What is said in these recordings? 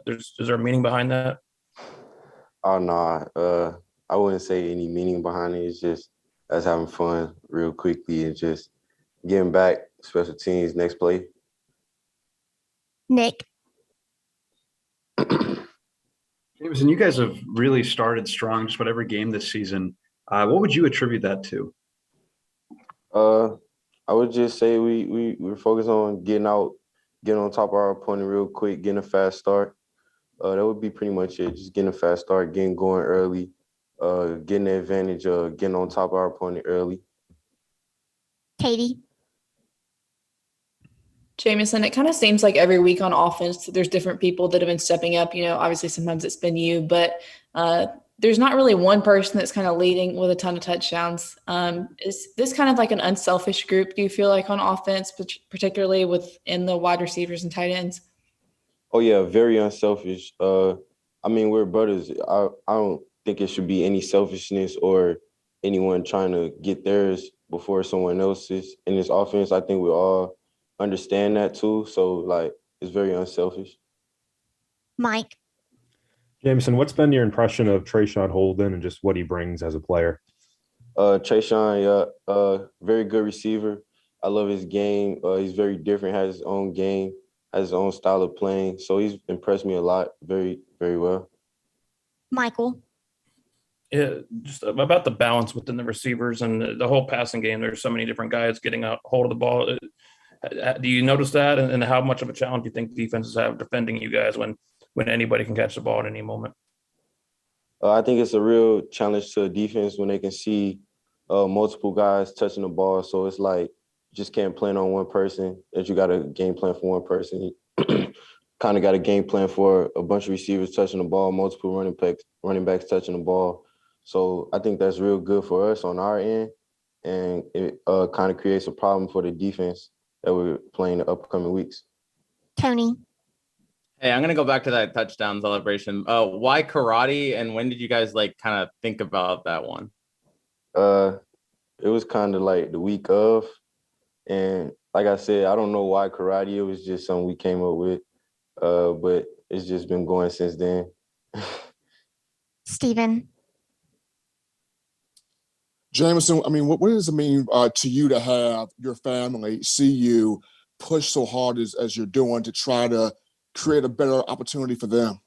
Is there a meaning behind that? Oh no, I wouldn't say any meaning behind it. It's just us having fun real quickly and just getting back special teams next play. Nick. Jameson, you guys have really started strong just about every game this season. What would you attribute that to? I would just say we're focused on getting out, getting on top of our opponent real quick, getting a fast start. That would be pretty much it. Just getting a fast start, getting going early, getting the advantage of getting on top of our opponent early. Katie. Jameson, it kind of seems like every week on offense, there's different people that have been stepping up. Obviously sometimes it's been you, but there's not really one person that's kind of leading with a ton of touchdowns. Is this kind of like an unselfish group, do you feel like, on offense, particularly within the wide receivers and tight ends? Oh yeah, very unselfish. I mean, we're brothers. I don't think it should be any selfishness or anyone trying to get theirs before someone else's in this offense. I think we all understand that too. So like, it's very unselfish. Mike. Jameson, what's been your impression of Trayshawn Holden and just what he brings as a player? Trayshawn, yeah, very good receiver. I love his game. He's very different, has his own game, has his own style of playing. So he's impressed me a lot, very, very well. Michael. Yeah, just about the balance within the receivers and the whole passing game. There's so many different guys getting a hold of the ball. Do you notice that, and how much of a challenge do you think defenses have defending you guys when anybody can catch the ball at any moment? I think it's a real challenge to a defense when they can see multiple guys touching the ball. So it's like you just can't plan on one person. That you got a game plan for one person. Kind of got a game plan for a bunch of receivers touching the ball, multiple running backs touching the ball. So I think that's real good for us on our end, and it kind of creates a problem for the defense that we're playing the upcoming weeks. Tony. Hey, I'm gonna go back to that touchdown celebration. Why karate, and when did you guys kind of think about that one? It was kind of like the week of, and like I said, I don't know why karate. It was just something we came up with, but it's just been going since then. Steven. Jameson, I mean, what does it mean to you to have your family see you push so hard as you're doing to try to create a better opportunity for them?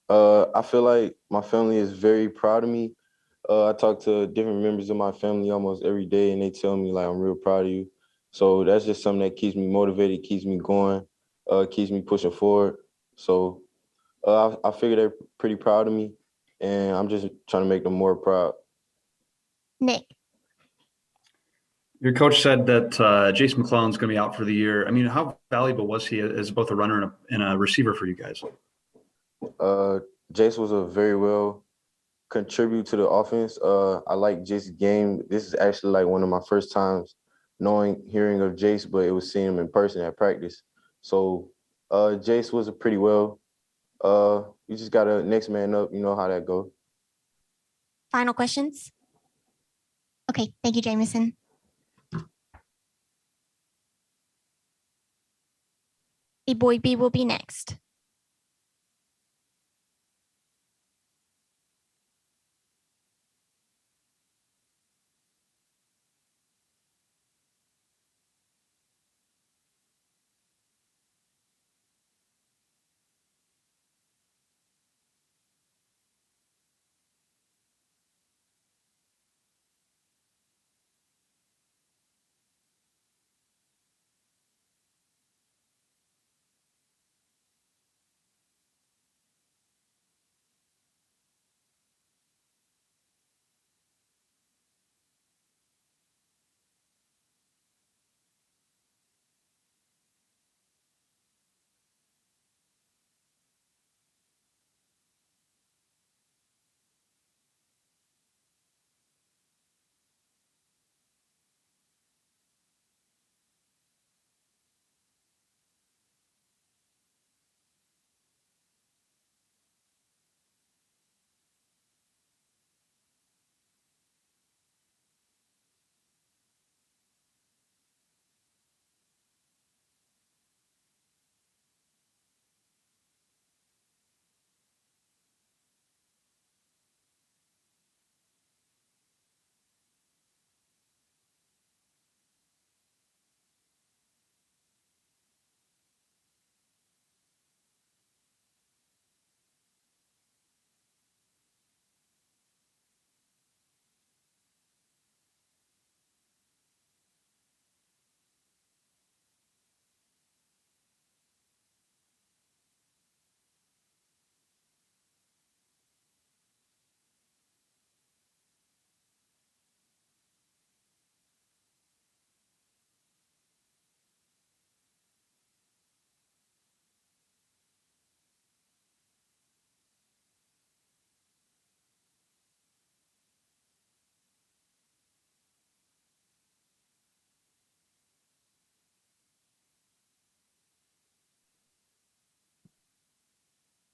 I feel like my family is very proud of me. I talk to different members of my family almost every day, and they tell me like I'm real proud of you. So that's just something that keeps me motivated, keeps me going, keeps me pushing forward. So I figure they're pretty proud of me, and I'm just trying to make them more proud. Nick. Your coach said that Jase McClellan's going to be out for the year. I mean, how valuable was he as both a runner and a receiver for you guys? Jase was a very well contribute to the offense. I like Jase's game. This is actually like one of my first times hearing of Jase, but it was seeing him in person at practice. So Jase was a pretty well. You just got to next man up. You know how that goes. Final questions? Okay, thank you, Jameson. Eboigbe will be next.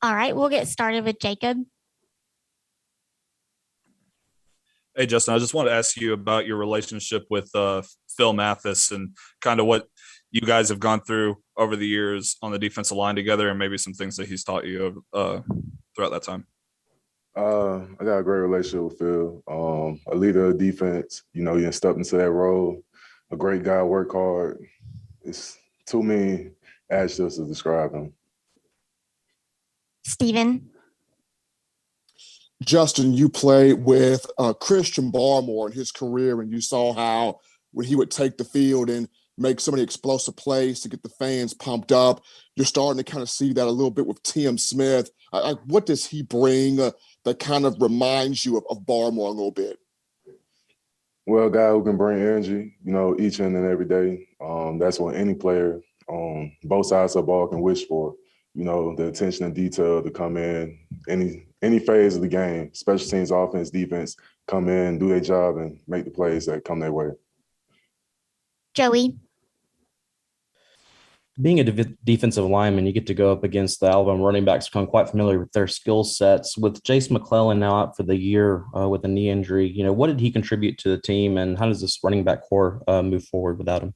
All right, we'll get started with Jacob. Hey, Justin, I just want to ask you about your relationship with Phil Mathis and kind of what you guys have gone through over the years on the defensive line together, and maybe some things that he's taught you throughout that time. I got a great relationship with Phil. A leader of defense, he done stepped into that role. A great guy, work hard. It's too many adjectives to describe him. Steven. Justin, you played with Christian Barmore in his career, and you saw how when he would take the field and make so many explosive plays to get the fans pumped up. You're starting to kind of see that a little bit with Tim Smith. What does he bring that kind of reminds you of Barmore a little bit? Well, a guy who can bring energy, each and every day. That's what any player on both sides of the ball can wish for. The attention and detail to come in any phase of the game, special teams, offense, defense, come in, do their job, and make the plays that come their way. Joey. Being a defensive lineman, you get to go up against the Alabama running backs, become quite familiar with their skill sets. With Jase McClellan now out for the year with a knee injury, what did he contribute to the team, and how does this running back core move forward without him?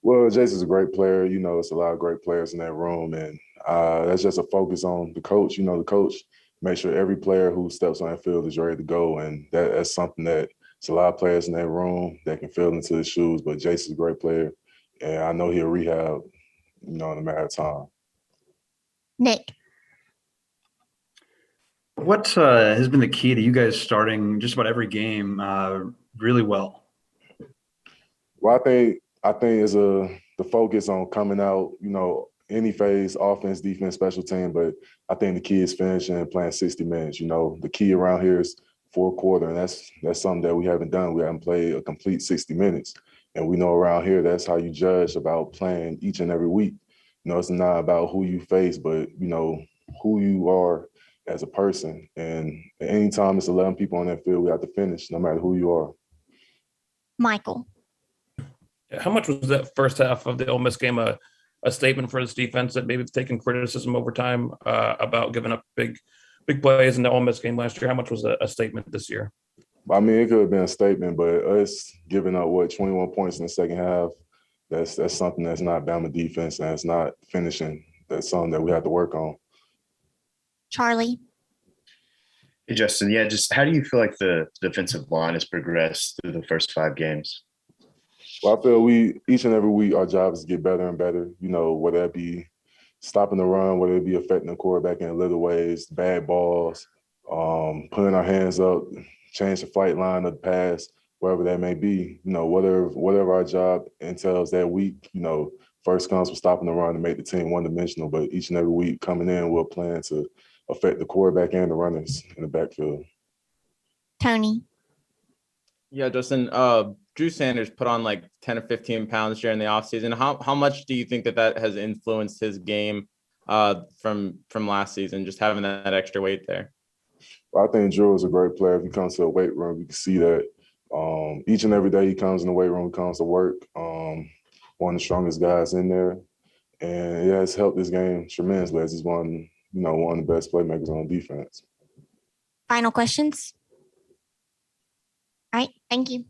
Well, Jase is a great player. It's a lot of great players in that room, and that's just a focus on the coach. The coach make sure every player who steps on that field is ready to go, and that's something that it's a lot of players in that room that can fill into his shoes. But Jase is a great player, and I know he'll rehab, in a matter of time. Nick. What has been the key to you guys starting just about every game really well? Well, I think it's the focus on coming out, any phase, offense, defense, special team. But I think the key is finishing and playing 60 minutes. The key around here is fourth quarter, and that's something that we haven't done. We haven't played a complete 60 minutes. And we know around here that's how you judge about playing each and every week. It's not about who you face, but, who you are as a person. And anytime it's 11 people on that field, we have to finish, no matter who you are. Michael. How much was that first half of the Ole Miss game a statement for this defense that maybe taking criticism over time about giving up big plays in the Ole Miss game last year? How much was a statement this year? I mean, it could have been a statement, but us giving up 21 points in the second half, that's something that's not Bama defense, and it's not finishing. That's something that we have to work on. Charlie. Hey, Justin. Yeah, just how do you feel like the defensive line has progressed through the first 5 games? Well, I feel each and every week, our job is to get better and better, whether that be stopping the run, whether it be affecting the quarterback in little ways, bad balls, putting our hands up, change the flight line of the pass, wherever that may be, whatever our job entails that week, first comes with stopping the run to make the team one-dimensional, but each and every week coming in, we'll plan to affect the quarterback and the runners in the backfield. Tony. Yeah, Justin, Drew Sanders put on like 10 or 15 pounds during the offseason. How much do you think that has influenced his game from last season, just having that extra weight there? Well, I think Drew is a great player. If he comes to the weight room, you can see that each and every day he comes in the weight room, comes to work, one of the strongest guys in there. And yeah, it's helped this game tremendously as he's one of the best playmakers on defense. Final questions? All right, thank you.